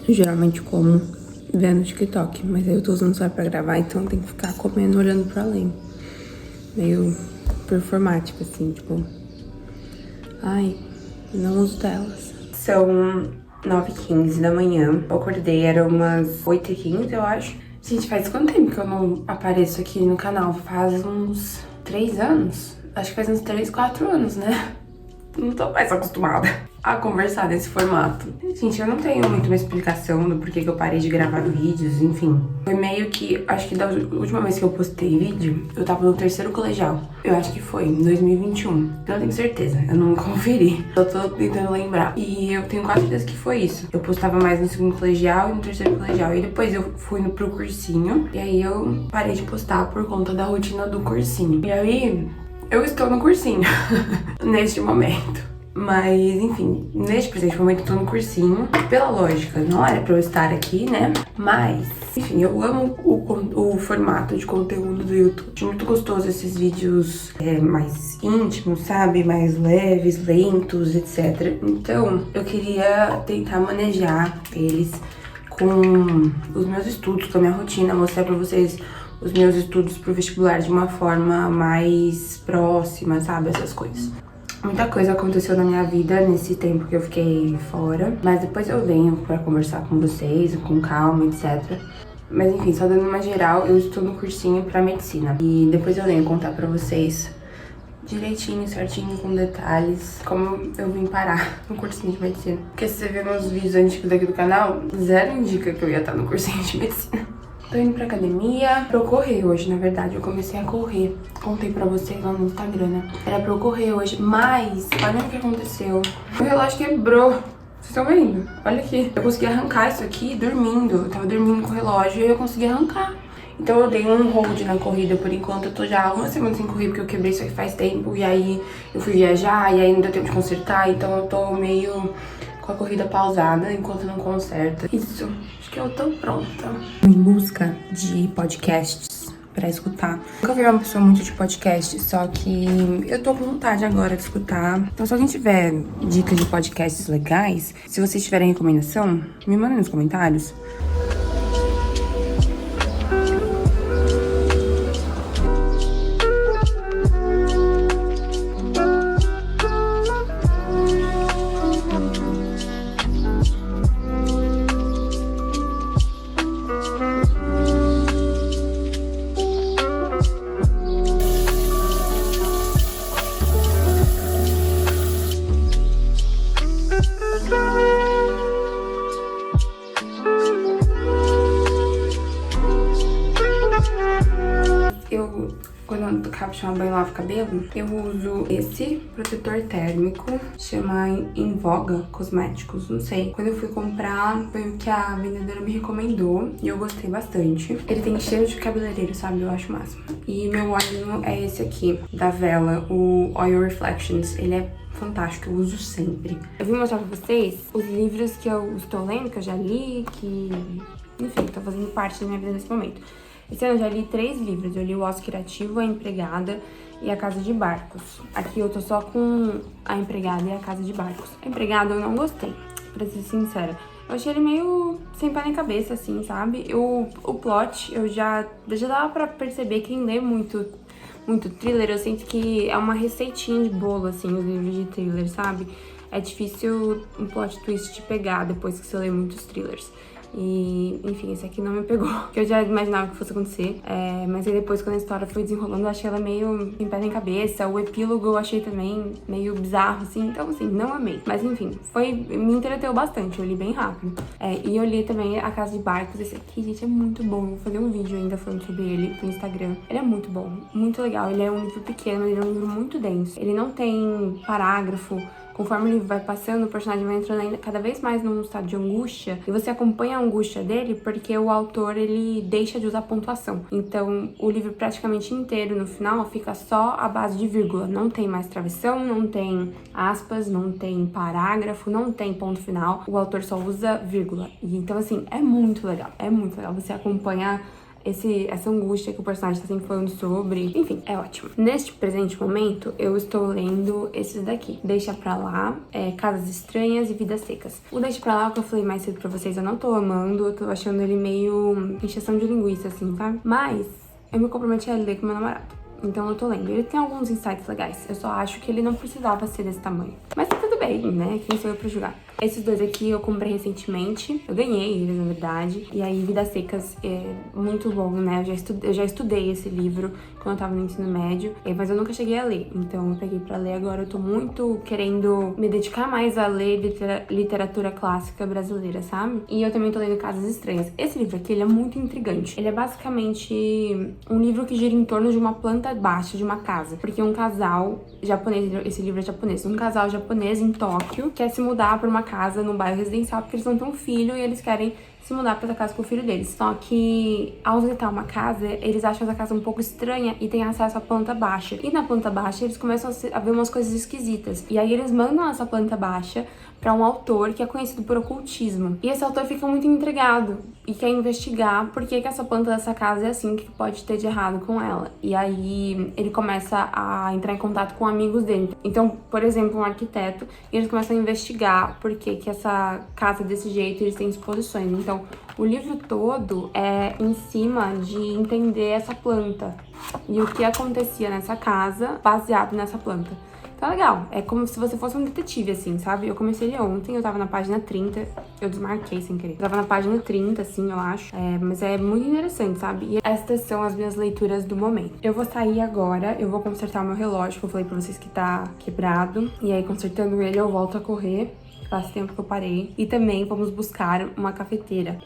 Eu geralmente como vendo TikTok, mas aí eu tô usando o celular pra gravar, então tem que ficar comendo olhando pra além. Meio performático, assim, tipo... Ai, não uso telas. São 9h15 da manhã. Eu acordei, era umas 8h15, eu acho. Gente, faz quanto tempo que eu não apareço aqui no canal? Faz uns 3 anos? Acho que faz uns 3, 4 anos, né? Não tô mais acostumada a conversar nesse formato. Gente, eu não tenho muito uma explicação do porquê que eu parei de gravar vídeos, enfim. Foi meio que, acho que da última vez que eu postei vídeo, eu tava no 3º colegial. Eu acho que foi em 2021. Eu não tenho certeza, eu não conferi. Eu tô tentando lembrar. E eu tenho quase certeza que foi isso. Eu postava mais no 2º colegial e no 3º colegial. E depois eu fui pro cursinho. E aí eu parei de postar por conta da rotina do cursinho. E aí... eu estou no cursinho, neste momento. Mas, enfim, neste presente momento eu tô no cursinho. Pela lógica, não era pra eu estar aqui, né? Mas, enfim, eu amo o formato de conteúdo do YouTube. Acho muito gostoso esses vídeos mais íntimos, sabe? Mais leves, lentos, etc. Então, eu queria tentar manejar eles com os meus estudos, com a minha rotina, mostrar pra vocês os meus estudos pro vestibular de uma forma mais próxima, sabe? Essas coisas. Muita coisa aconteceu na minha vida nesse tempo que eu fiquei fora, mas depois eu venho pra conversar com vocês, com calma, etc. Mas enfim, só dando uma geral, eu estou no cursinho pra medicina. E depois eu venho contar pra vocês direitinho, certinho, com detalhes, como eu vim parar no cursinho de medicina. Porque se você ver meus vídeos antigos aqui do canal, zero indica que eu ia estar no cursinho de medicina. Tô indo pra academia, pra eu correr hoje, na verdade, eu comecei a correr. Contei pra vocês lá no Instagram, né? Era pra eu correr hoje, mas olha o que aconteceu. O relógio quebrou. Vocês estão vendo? Olha aqui. Eu consegui arrancar isso aqui dormindo. Eu tava dormindo com o relógio e eu consegui arrancar. Então eu dei um hold na corrida por enquanto. Eu tô já há uma semana sem correr porque eu quebrei isso aqui faz tempo. E aí eu fui viajar e aí não deu tempo de consertar. Então eu tô meio com a corrida pausada enquanto não conserta. Isso, acho que eu tô pronta. Em busca de podcasts pra escutar. Nunca fui uma pessoa muito de podcast, só que eu tô com vontade agora de escutar. Então se alguém tiver dicas de podcasts legais, se vocês tiverem recomendação, me mandem nos comentários. Quando eu acabo de tomar banho e lavo o cabelo, eu uso esse protetor térmico, chama Invoga Cosméticos, não sei. Quando eu fui comprar, foi o que a vendedora me recomendou e eu gostei bastante. Ele tem cheiro de cabeleireiro, sabe? Eu acho o máximo. E meu óleo é esse aqui, da Vela, o Oil Reflections. Ele é fantástico, eu uso sempre. Eu vim mostrar pra vocês os livros que eu estou lendo, que eu já li, que... enfim, que tá fazendo parte da minha vida nesse momento. Esse ano eu já li 3 livros. Eu li O Osso Criativo, A Empregada e A Casa de Barcos. Aqui eu tô só com A Empregada e A Casa de Barcos. A Empregada eu não gostei, pra ser sincera. Eu achei ele meio sem pé nem cabeça, assim, sabe? O plot, eu já dava pra perceber. Quem lê muito thriller, eu sinto que é uma receitinha de bolo, assim, os livros de thriller, sabe? É difícil um plot twist te pegar depois que você lê muitos thrillers. E, enfim, esse aqui não me pegou, que eu já imaginava que fosse acontecer. Mas aí depois, quando a história foi desenrolando, eu achei ela meio sem pé nem cabeça. O epílogo eu achei também meio bizarro, assim. Então, assim, não amei. Mas, enfim, me entreteu bastante. Eu li bem rápido. E eu li também A Casa de Barcos. Esse aqui, gente, é muito bom. Vou fazer um vídeo ainda falando sobre ele no Instagram. Ele é muito bom, muito legal. Ele é um livro pequeno, ele é um livro muito denso. Ele não tem parágrafo, conforme o livro vai passando, o personagem vai entrando ainda cada vez mais num estado de angústia, e você acompanha a angústia dele porque o autor, ele deixa de usar pontuação. Então, o livro praticamente inteiro, no final, fica só à base de vírgula. Não tem mais travessão, não tem aspas, não tem parágrafo, não tem ponto final. O autor só usa vírgula. E então, assim, é muito legal você acompanhar essa angústia que o personagem tá sempre falando sobre. Enfim, é ótimo. Neste presente momento, eu estou lendo esses daqui. Deixa Pra Lá, Casas Estranhas e Vidas Secas. O Deixa Pra Lá, o que eu falei mais cedo pra vocês, eu não tô amando, eu tô achando ele meio encheção de linguiça, assim, sabe? Mas eu me comprometi a ler com meu namorado. Então eu tô lendo. Ele tem alguns insights legais. Eu só acho que ele não precisava ser desse tamanho. Mas tá tudo bem, né? Quem sou eu pra julgar? Esses dois aqui eu comprei recentemente. Eu ganhei eles, na verdade. E aí, Vidas Secas é muito bom, né? Eu já estudei esse livro quando eu tava no ensino médio. Mas eu nunca cheguei a ler. Então eu peguei pra ler agora. Eu tô muito querendo me dedicar mais a ler literatura clássica brasileira, sabe? E eu também tô lendo Casas Estranhas. Esse livro aqui, ele é muito intrigante. Ele é basicamente um livro que gira em torno de uma planta baixa de uma casa. Porque um casal japonês, esse livro é japonês, um casal japonês em Tóquio quer se mudar pra uma casa num bairro residencial porque eles vão ter um filho e eles querem se mudar pra essa casa com o filho deles. Só que, ao visitar uma casa, eles acham essa casa um pouco estranha e têm acesso à planta baixa. E na planta baixa, eles começam a ver umas coisas esquisitas. E aí eles mandam essa planta baixa pra um autor que é conhecido por ocultismo. E esse autor fica muito intrigado e quer investigar por que essa planta dessa casa é assim, o que pode ter de errado com ela. E aí ele começa a entrar em contato com amigos dele. Então, por exemplo, um arquiteto, e eles começam a investigar por que essa casa é desse jeito e eles têm exposições. Então, o livro todo é em cima de entender essa planta e o que acontecia nessa casa baseado nessa planta. Tá legal, é como se você fosse um detetive, assim, sabe? Eu comecei ele ontem, eu tava na página 30, eu desmarquei sem querer. Eu tava na página 30, assim, eu acho, mas é muito interessante, sabe? E estas são as minhas leituras do momento. Eu vou sair agora, eu vou consertar o meu relógio, que eu falei pra vocês que tá quebrado, e aí consertando ele eu volto a correr. Faz tempo que eu parei. E também vamos buscar uma cafeteira.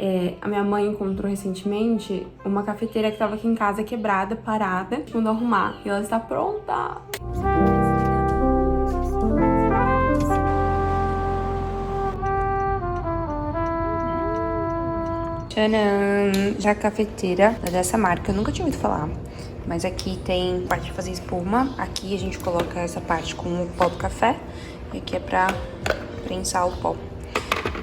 A minha mãe encontrou recentemente uma cafeteira que tava aqui em casa quebrada, parada, mandou arrumar. E ela está pronta! Tcharam! Já a cafeteira é dessa marca, eu nunca tinha ouvido falar. Mas aqui tem parte de fazer espuma. Aqui a gente coloca essa parte com o pó do café. E aqui é pra prensar o pó.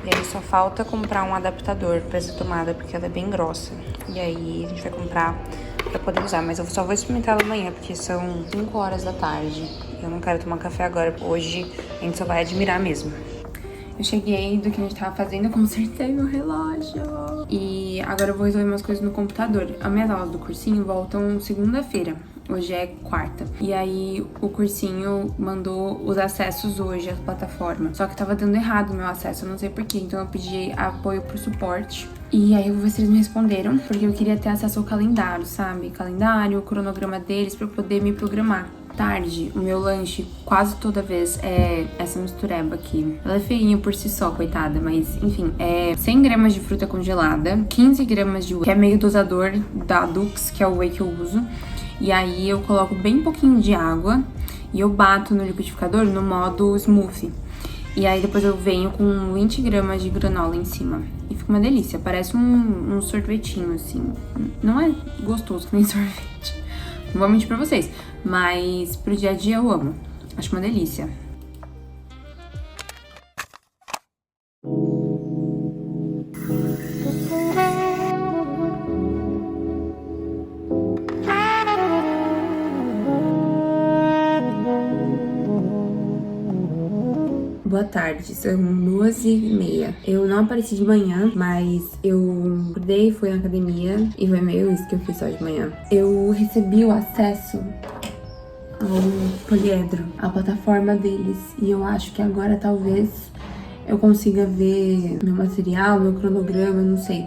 E aí só falta comprar um adaptador pra essa tomada, porque ela é bem grossa. E aí a gente vai comprar pra poder usar. Mas eu só vou experimentar ela amanhã, porque são 5 horas da tarde. Eu não quero tomar café agora. Hoje a gente só vai admirar mesmo. Eu cheguei do que a gente tava fazendo, eu consertei meu relógio. E agora eu vou resolver umas coisas no computador. As minhas aulas do cursinho voltam segunda-feira. Hoje é quarta. E aí o cursinho mandou os acessos hoje à plataforma. Só que tava dando errado o meu acesso, eu não sei porquê. Então eu pedi apoio pro suporte. E aí eu vou ver se eles me responderam, porque eu queria ter acesso ao calendário, sabe? Calendário, o cronograma deles, pra eu poder me programar. Tarde, o meu lanche quase toda vez é essa mistureba aqui. Ela é feinha por si só, coitada, mas enfim, é 100 gramas de fruta congelada, 15 gramas de whey, que é meio dosador da Dux, que é o whey que eu uso. E aí eu coloco bem pouquinho de água e eu bato no liquidificador no modo smoothie. E aí depois eu venho com 20 gramas de granola em cima. E fica uma delícia, parece um sorvetinho, assim. Não é gostoso que nem sorvete, não vou mentir pra vocês. Mas pro dia a dia eu amo. Acho uma delícia. Boa tarde, são 2h30. Eu não apareci de manhã, mas eu acordei, fui na academia e foi meio isso que eu fiz só de manhã. Eu recebi o acesso ao Poliedro, a plataforma deles, e eu acho que agora talvez eu consiga ver meu material, meu cronograma, não sei.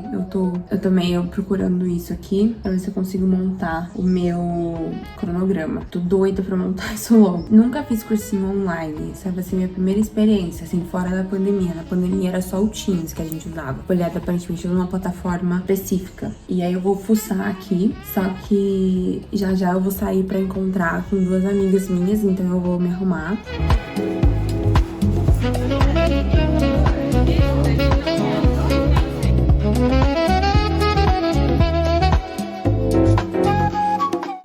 Eu tô meio procurando isso aqui pra ver se eu consigo montar o meu cronograma. Tô doida pra montar isso logo. Nunca fiz cursinho online, essa vai ser minha primeira experiência, assim, fora da pandemia. Na pandemia era só o Teams que a gente usava. O Poliedro aparentemente usa uma plataforma específica. E aí eu vou fuçar aqui, só que já eu vou sair pra encontrar com 2 amigas minhas, então eu vou me arrumar.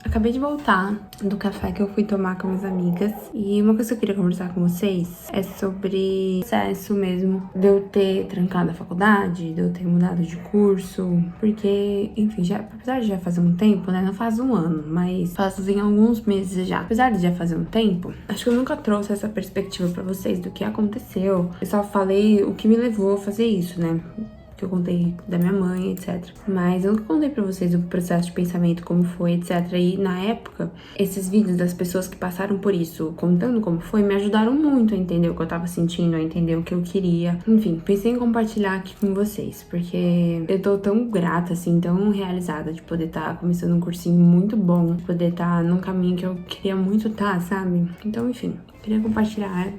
Acabei de voltar do café que eu fui tomar com minhas amigas. E uma coisa que eu queria conversar com vocês é sobre isso mesmo. De eu ter trancado a faculdade, de eu ter mudado de curso. Porque, enfim, apesar de já fazer um tempo, né? Não faz um ano, mas fazem alguns meses já. Apesar de já fazer um tempo, acho que eu nunca trouxe essa perspectiva pra vocês do que aconteceu. Eu só falei o que me levou a fazer isso, né? Que eu contei da minha mãe, etc. Mas eu nunca contei pra vocês o processo de pensamento, como foi, etc. E na época, esses vídeos das pessoas que passaram por isso, contando como foi, me ajudaram muito a entender o que eu tava sentindo, a entender o que eu queria. Enfim, pensei em compartilhar aqui com vocês, porque eu tô tão grata, assim, tão realizada de poder estar começando um cursinho muito bom, de poder estar num caminho que eu queria muito estar, sabe? Então, enfim, queria compartilhar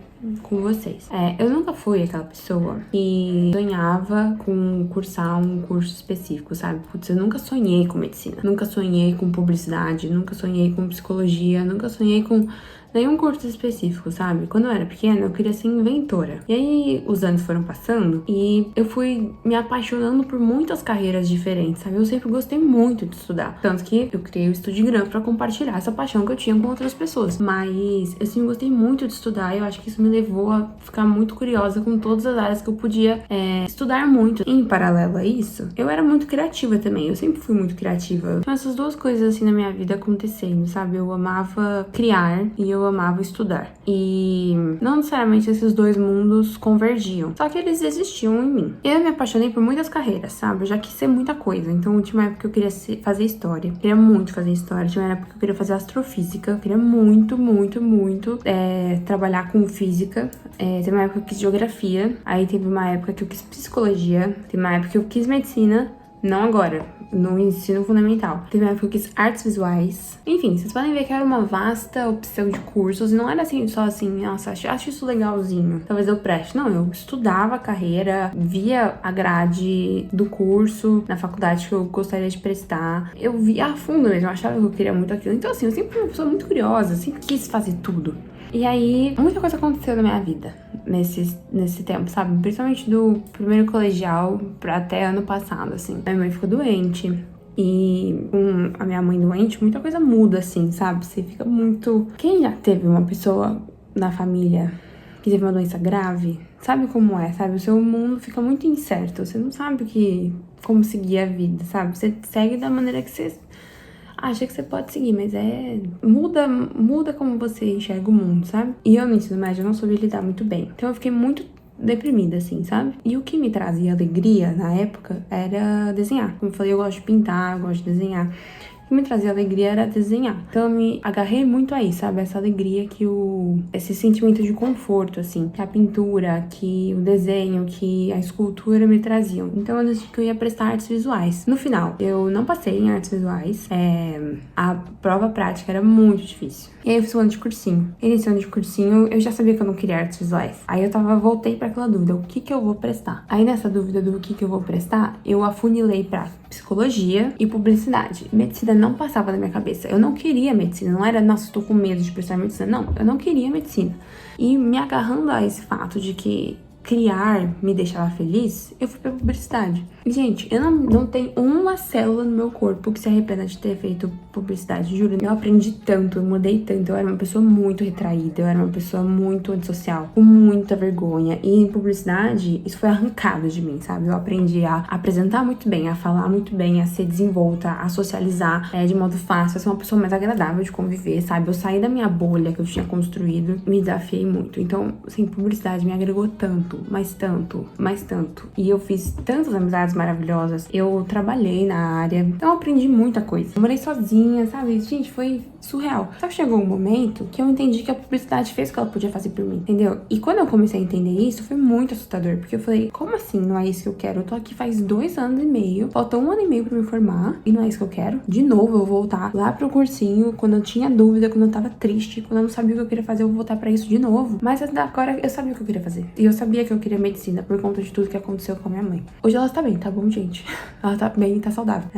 com vocês. Eu nunca fui aquela pessoa que sonhava com cursar um curso específico, sabe? Putz, eu nunca sonhei com medicina, nunca sonhei com publicidade, nunca sonhei com psicologia, nunca sonhei com nenhum curso específico, sabe? Quando eu era pequena, eu queria ser inventora. E aí, os anos foram passando e eu fui me apaixonando por muitas carreiras diferentes, sabe? Eu sempre gostei muito de estudar. Tanto que eu criei o Estudigram pra compartilhar essa paixão que eu tinha com outras pessoas. Mas eu sempre gostei muito de estudar e eu acho que isso me levou a ficar muito curiosa com todas as áreas que eu podia estudar muito. Em paralelo a isso, eu era muito criativa também. Eu sempre fui muito criativa. Então, essas duas coisas assim na minha vida acontecendo, sabe? Eu amava criar e eu amava estudar. E não necessariamente esses dois mundos convergiam, só que eles existiam em mim. Eu me apaixonei por muitas carreiras, sabe? Eu já quis ser muita coisa. Então, tinha uma época que eu queria fazer história. Eu queria muito fazer história. Tinha uma época que eu queria fazer astrofísica. Eu queria muito, muito, muito trabalhar com física. Teve uma época que eu quis geografia. Aí teve uma época que eu quis psicologia. Teve uma época que eu quis medicina. Não agora, no ensino fundamental. Teve uma época que eu quis artes visuais. Enfim, vocês podem ver que era uma vasta opção de cursos. E não era assim, só assim, nossa, acho isso legalzinho, talvez eu preste. Não, eu estudava a carreira, via a grade do curso na faculdade que eu gostaria de prestar. Eu via a fundo mesmo, eu achava que eu queria muito aquilo. Então assim, eu sempre fui uma pessoa muito curiosa, sempre quis fazer tudo. E aí, muita coisa aconteceu na minha vida nesse tempo, sabe? Principalmente do primeiro colegial pra até ano passado, assim. Minha mãe ficou doente. E com a minha mãe doente, muita coisa muda, assim, sabe? Você fica muito... Quem já teve uma pessoa na família que teve uma doença grave, sabe como é, sabe? O seu mundo fica muito incerto. Você não sabe como seguir a vida, sabe? Você segue da maneira que você acha que você pode seguir, mas muda como você enxerga o mundo, sabe? E eu no ensino médio não soube lidar muito bem. Então eu fiquei muito deprimida, assim, sabe? E o que me trazia alegria na época era desenhar. Como eu falei, eu gosto de pintar, eu gosto de desenhar. O que me trazia alegria era desenhar. Então eu me agarrei muito aí, sabe? Essa alegria esse sentimento de conforto, assim, que a pintura, que o desenho, que a escultura me traziam. Então eu decidi que eu ia prestar artes visuais. No final, eu não passei em artes visuais. A prova prática era muito difícil. E aí eu fiz um ano de cursinho. Iniciando de cursinho, eu já sabia que eu não queria artes visuais. Aí eu voltei pra aquela dúvida, o que eu vou prestar? Aí nessa dúvida do que eu vou prestar, eu afunilei pra psicologia e publicidade. Medicina não passava na minha cabeça. Eu não queria medicina. Não era, nossa, tô com medo de prestar medicina. Não, eu não queria medicina. E me agarrando a esse fato de que criar me deixava feliz, eu fui pra publicidade. E, gente, eu não tenho uma célula no meu corpo que se arrependa de ter feito publicidade, juro. Eu aprendi tanto, eu mudei tanto. Eu era uma pessoa muito retraída, eu era uma pessoa muito antissocial, com muita vergonha. E em publicidade, isso foi arrancado de mim, sabe? Eu aprendi a apresentar muito bem, a falar muito bem, a ser desenvolta, a socializar de modo fácil, a ser uma pessoa mais agradável de conviver, sabe? Eu saí da minha bolha que eu tinha construído, me desafiei muito. Então, assim, publicidade me agregou tanto, mais tanto, mais tanto. E eu fiz tantas amizades maravilhosas. Eu trabalhei na área, então eu aprendi muita coisa. Eu morei sozinha, sabe? Gente, foi surreal. Só que chegou um momento que eu entendi que a publicidade fez o que ela podia fazer por mim, entendeu? E quando eu comecei a entender isso, foi muito assustador, porque eu falei, como assim não é isso que eu quero? Eu tô aqui faz 2 anos e meio, falta 1 ano e meio pra me formar, e não é isso que eu quero? De novo, eu vou voltar lá pro cursinho, quando eu tinha dúvida, quando eu tava triste, quando eu não sabia o que eu queria fazer, eu vou voltar pra isso de novo. Mas agora eu sabia o que eu queria fazer. E eu sabia sabia que eu queria medicina por conta de tudo que aconteceu com a minha mãe. Hoje ela tá bem, tá bom, gente? Ela tá bem, tá saudável.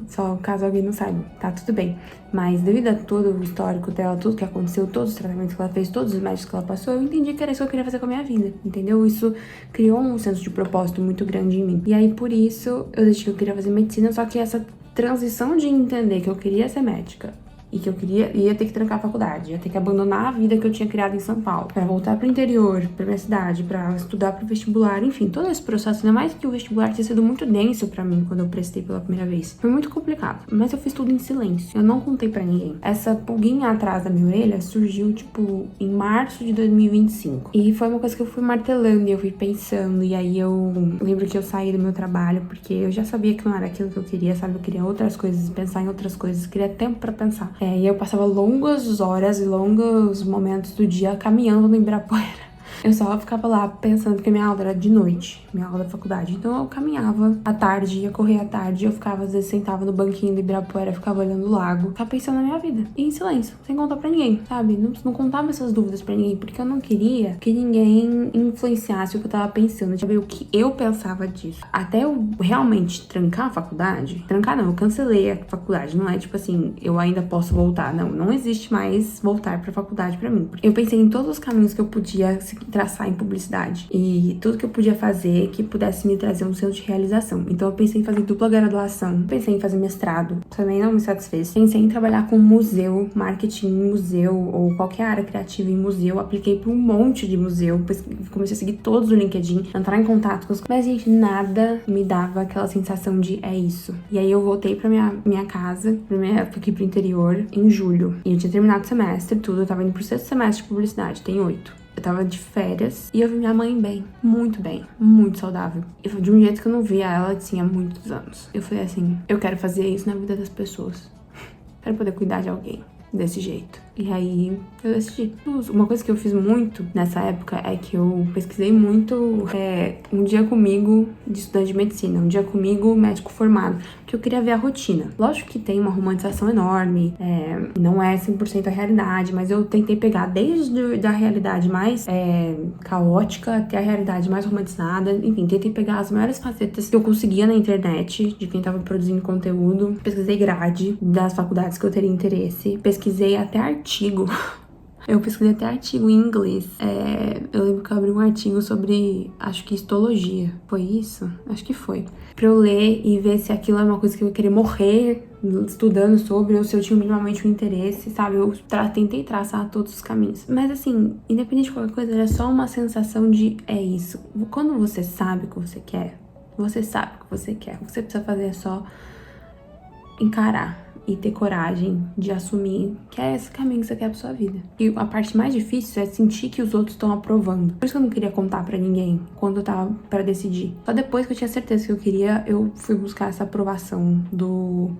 Só caso alguém não saiba, tá tudo bem. Mas devido a todo o histórico dela, tudo que aconteceu, todos os tratamentos que ela fez, todos os médicos que ela passou, eu entendi que era isso que eu queria fazer com a minha vida, entendeu? Isso criou um senso de propósito muito grande em mim. E aí, por isso, eu decidi que eu queria fazer medicina, só que essa transição de entender que eu queria ser médica e que eu ia ter que trancar a faculdade, ia ter que abandonar a vida que eu tinha criado em São Paulo, pra voltar pro interior, pra minha cidade, pra estudar pro vestibular, enfim, todo esse processo, ainda mais que o vestibular tinha sido muito denso pra mim quando eu prestei pela primeira vez. Foi muito complicado, mas eu fiz tudo em silêncio, eu não contei pra ninguém. Essa pulguinha atrás da minha orelha surgiu, tipo, em março de 2025. E foi uma coisa que eu fui martelando e eu fui pensando, e aí eu lembro que eu saí do meu trabalho, porque eu já sabia que não era aquilo que eu queria, sabe? Eu queria outras coisas, pensar em outras coisas, queria tempo pra pensar. E eu passava longas horas e longos momentos do dia caminhando no Ibirapuera. Eu só ficava lá pensando, porque minha aula era de noite, minha aula da faculdade. Então eu caminhava à tarde, ia correr à tarde, eu ficava, às vezes, sentava no banquinho do Ibirapuera, ficava olhando o lago, ficava pensando na minha vida. E em silêncio, sem contar pra ninguém, sabe? Não contava essas dúvidas pra ninguém, porque eu não queria que ninguém influenciasse o que eu tava pensando, saber o que eu pensava disso. Até eu realmente trancar a faculdade, trancar não, eu cancelei a faculdade, não é tipo assim, eu ainda posso voltar, não existe mais voltar pra faculdade pra mim. Eu pensei em todos os caminhos que eu podia traçar em publicidade e tudo que eu podia fazer que pudesse me trazer um senso de realização. Então eu pensei em fazer dupla graduação, pensei em fazer mestrado, também não me satisfez. Pensei em trabalhar com museu, marketing em museu ou qualquer área criativa em museu. Apliquei para um monte de museu, comecei a seguir todos no LinkedIn, entrar em contato com os... Mas, gente, nada me dava aquela sensação de é isso. E aí eu voltei pra minha casa, aqui pro interior, em julho. E eu tinha terminado o semestre, tudo. Eu tava indo pro 6º semestre de publicidade, tem 8. Eu tava de férias e eu vi minha mãe bem, muito saudável. E foi de um jeito que eu não via ela tinha muitos anos. Eu falei assim, eu quero fazer isso na vida das pessoas. Quero poder cuidar de alguém desse jeito. E aí eu decidi. Uma coisa que eu fiz muito nessa época é que eu pesquisei muito um dia comigo de estudante de medicina, um dia comigo médico formado, porque eu queria ver a rotina. Lógico que tem uma romantização enorme, não é 100% a realidade, mas eu tentei pegar desde a realidade mais caótica até a realidade mais romantizada, enfim, tentei pegar as maiores facetas que eu conseguia na internet, de quem tava produzindo conteúdo, pesquisei grade das faculdades que eu teria interesse, pesquisei até artigo. Eu pesquisei até artigo em inglês. Eu lembro que eu abri um artigo sobre, acho que histologia. Foi isso? Acho que foi. Pra eu ler e ver se aquilo é uma coisa que eu ia querer morrer estudando sobre, ou se eu tinha minimamente um interesse, sabe? Eu tentei traçar todos os caminhos. Mas assim, independente de qualquer coisa, era só uma sensação de é isso. Quando você sabe o que você quer, você sabe o que você quer. O que você precisa fazer é só encarar e ter coragem de assumir que é esse caminho que você quer pra sua vida. E a parte mais difícil é sentir que os outros estão aprovando. Por isso que eu não queria contar pra ninguém quando eu tava pra decidir. Só depois que eu tinha certeza que eu queria, eu fui buscar essa aprovação do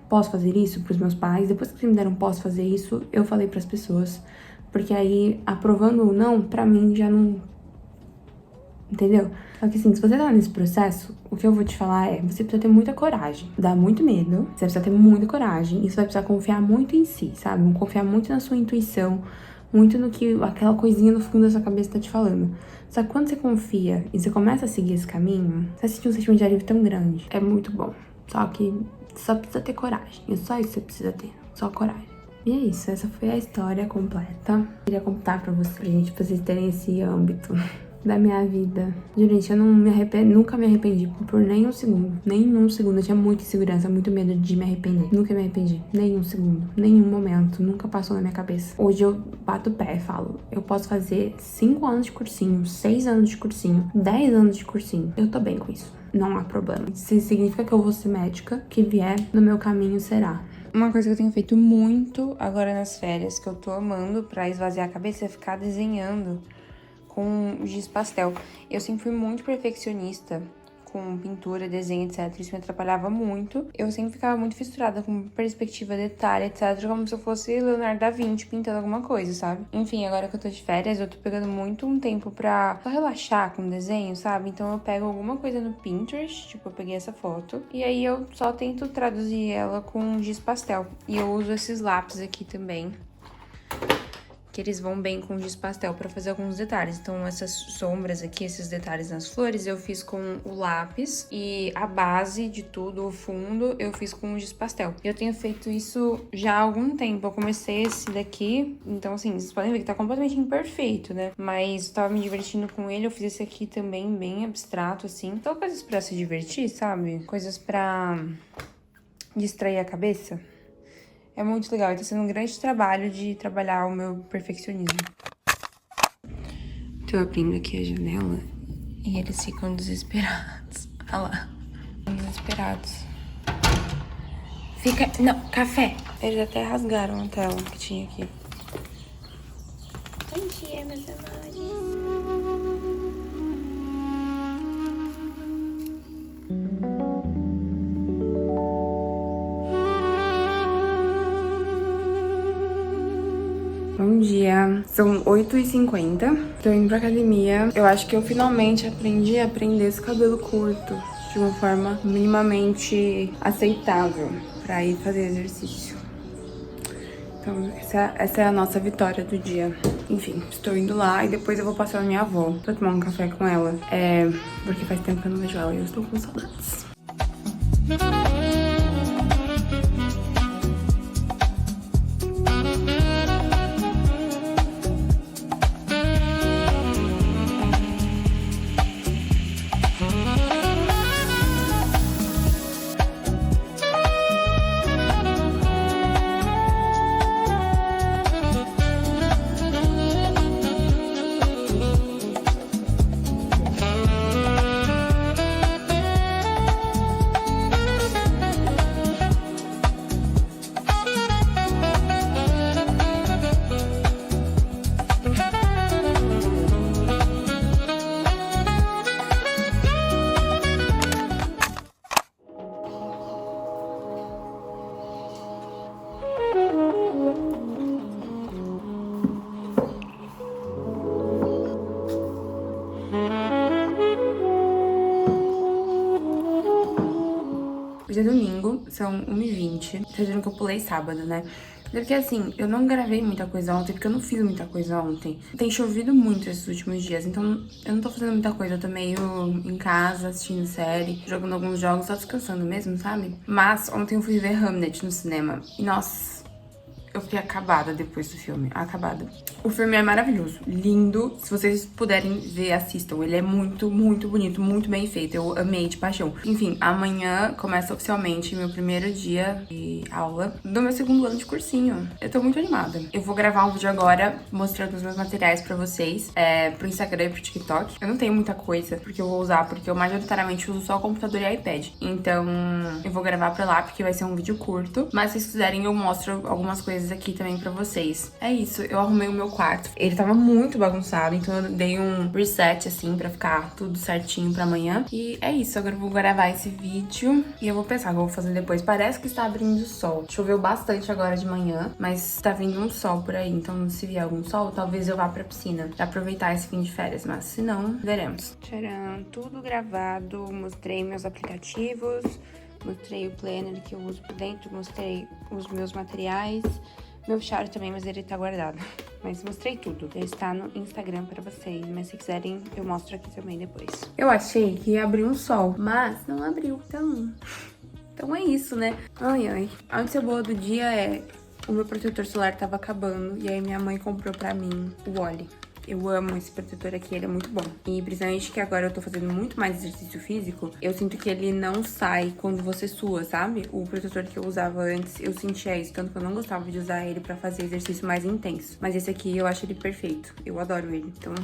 posso fazer isso pros meus pais. Depois que eles me deram posso fazer isso, eu falei pras pessoas. Porque aí, aprovando ou não, pra mim já não... Entendeu? Só que assim, se você tá nesse processo, o que eu vou te falar é, você precisa ter muita coragem. Dá muito medo, você precisa ter muita coragem. E você vai precisar confiar muito em si, sabe? Confiar muito na sua intuição, muito no que aquela coisinha no fundo da sua cabeça tá te falando. Só que quando você confia e você começa a seguir esse caminho, você sente um sentimento de alívio tão grande. É muito bom. Só que só precisa ter coragem. É só isso que você precisa ter. Só coragem. E é isso, essa foi a história completa. Queria contar pra vocês, pra vocês terem esse âmbito da minha vida. Gente, eu não me arrependo, nunca me arrependi por nem um segundo. Nenhum segundo. Eu tinha muita insegurança, muito medo de me arrepender. Nunca me arrependi. Nenhum segundo. Nenhum momento. Nunca passou na minha cabeça. Hoje eu bato o pé e falo, eu posso fazer 5 anos de cursinho, 6 anos de cursinho, 10 anos de cursinho. Eu tô bem com isso. Não há problema. Se significa que eu vou ser médica, que vier no meu caminho será. Uma coisa que eu tenho feito muito agora nas férias, que eu tô amando pra esvaziar a cabeça, é ficar desenhando com giz pastel. Eu sempre fui muito perfeccionista com pintura, desenho, etc. Isso me atrapalhava muito. Eu sempre ficava muito fissurada com perspectiva, detalhe, etc. Como se eu fosse Leonardo da Vinci pintando alguma coisa, sabe? Enfim, agora que eu tô de férias, eu tô pegando muito um tempo pra só relaxar com desenho, sabe? Então eu pego alguma coisa no Pinterest, tipo, eu peguei essa foto, e aí eu só tento traduzir ela com giz pastel. E eu uso esses lápis aqui também, que eles vão bem com giz pastel pra fazer alguns detalhes. Então, essas sombras aqui, esses detalhes nas flores, eu fiz com o lápis. E a base de tudo, o fundo, eu fiz com o giz pastel. Eu tenho feito isso já há algum tempo. Eu comecei esse daqui, então assim, vocês podem ver que tá completamente imperfeito, né? Mas eu tava me divertindo com ele, eu fiz esse aqui também, bem abstrato, assim. Então, coisas pra se divertir, sabe? Coisas pra distrair a cabeça. É muito legal, e tá sendo um grande trabalho de trabalhar o meu perfeccionismo. Tô abrindo aqui a janela e eles ficam desesperados. Olha lá. Desesperados. Fica... Não, café. Eles até rasgaram a tela que tinha aqui. Bom dia, meus amores. Bom dia, são 8h50, tô indo pra academia. Eu acho que eu finalmente aprendi a prender esse cabelo curto de uma forma minimamente aceitável pra ir fazer exercício. Então, essa é a nossa vitória do dia. Enfim, estou indo lá e depois eu vou passar na minha avó pra tomar um café com ela. Porque faz tempo que eu não vejo ela e eu estou com saudades. Hoje é domingo, são 1h20. Tá dizendo que eu pulei sábado, né? Porque assim, eu não gravei muita coisa ontem, porque eu não fiz muita coisa ontem. Tem chovido muito esses últimos dias, então eu não tô fazendo muita coisa. Eu tô meio em casa, assistindo série, jogando alguns jogos, só descansando mesmo, sabe? Mas ontem eu fui ver Hamnet no cinema. E nossa, eu fiquei acabada depois do filme, acabada. O filme é maravilhoso, lindo. Se vocês puderem ver, assistam. Ele é muito, muito bonito, muito bem feito. Eu amei de paixão. Enfim, amanhã começa oficialmente meu primeiro dia de aula do meu segundo ano de cursinho. Eu tô muito animada. Eu vou gravar um vídeo agora mostrando os meus materiais pra vocês, pro Instagram e pro TikTok. Eu não tenho muita coisa porque eu vou usar, porque eu majoritariamente uso só o computador e iPad. Então, eu vou gravar pra lá porque vai ser um vídeo curto. Mas se vocês quiserem, eu mostro algumas coisas aqui também pra vocês. É isso, eu arrumei o meu quarto. Ele tava muito bagunçado, então eu dei um reset, assim, pra ficar tudo certinho pra amanhã. E é isso, agora eu vou gravar esse vídeo e eu vou pensar o que eu vou fazer depois. Parece que está abrindo sol. Choveu bastante agora de manhã, mas tá vindo um sol por aí. Então, se vier algum sol, talvez eu vá pra piscina pra aproveitar esse fim de férias. Mas se não, veremos. Tcharam, tudo gravado. Mostrei meus aplicativos, mostrei o planner que eu uso por dentro, mostrei os meus materiais. Meu charo também, mas ele tá guardado. Mas mostrei tudo. Já está no Instagram pra vocês. Mas se quiserem, eu mostro aqui também depois. Eu achei que ia abrir um sol, mas não abriu. Então é isso, né? Ai, ai. A notícia boa do dia é... o meu protetor solar tava acabando. E aí minha mãe comprou pra mim o Oli. Eu amo esse protetor aqui, ele é muito bom. E principalmente que agora eu tô fazendo muito mais exercício físico, eu sinto que ele não sai quando você sua, sabe? O protetor que eu usava antes, eu sentia isso, tanto que eu não gostava de usar ele pra fazer exercício mais intenso. Mas esse aqui, eu acho ele perfeito. Eu adoro ele. Então,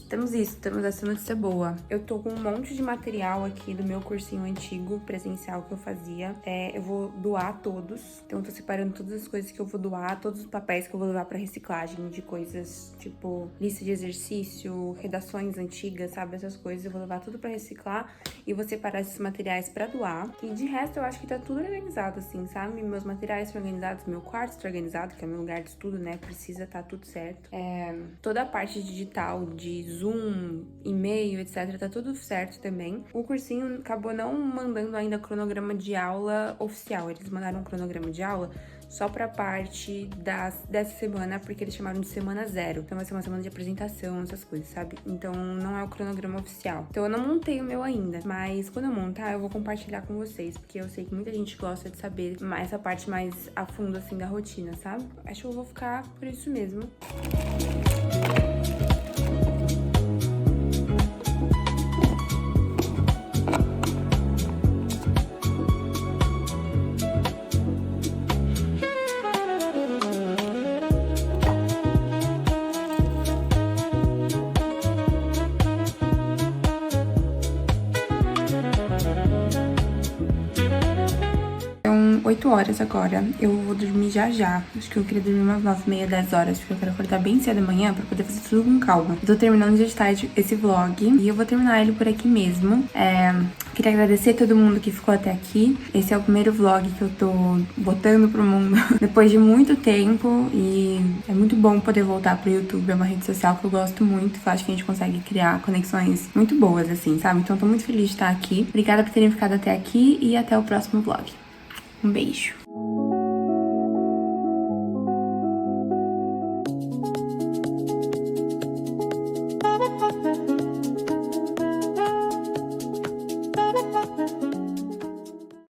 temos isso, temos essa notícia boa. Eu tô com um monte de material aqui do meu cursinho antigo, presencial, que eu fazia. Eu vou doar todos. Então, eu tô separando todas as coisas que eu vou doar, todos os papéis que eu vou levar pra reciclagem de coisas, tipo... lista de exercício, redações antigas, sabe? Essas coisas eu vou levar tudo pra reciclar e vou separar esses materiais pra doar. E de resto eu acho que tá tudo organizado, assim, sabe? Meus materiais estão organizados, meu quarto está organizado, que é meu lugar de estudo, né? Precisa tá tudo certo. Toda a parte digital de Zoom, e-mail, etc, tá tudo certo também. O cursinho acabou não mandando ainda cronograma de aula oficial. Eles mandaram um cronograma de aula, só pra parte dessa semana, porque eles chamaram de semana 0. Então vai ser uma semana de apresentação, essas coisas, sabe? Então não é o cronograma oficial. Então eu não montei o meu ainda, mas quando eu montar, eu vou compartilhar com vocês, porque eu sei que muita gente gosta de saber mais essa parte mais a fundo, assim, da rotina, sabe? Acho que eu vou ficar por isso mesmo. São 8 horas agora, eu vou dormir já. Acho que eu queria dormir umas 9h30, 10 horas, porque eu quero acordar bem cedo amanhã pra poder fazer tudo com calma. Eu tô terminando de editar esse vlog e eu vou terminar ele por aqui mesmo. Queria agradecer a todo mundo que ficou até aqui. Esse é o primeiro vlog que eu tô botando pro mundo depois de muito tempo e é muito bom poder voltar pro YouTube. É uma rede social que eu gosto muito, eu acho que a gente consegue criar conexões muito boas, assim, sabe? Então tô muito feliz de estar aqui. Obrigada por terem ficado até aqui e até o próximo vlog. Um beijo!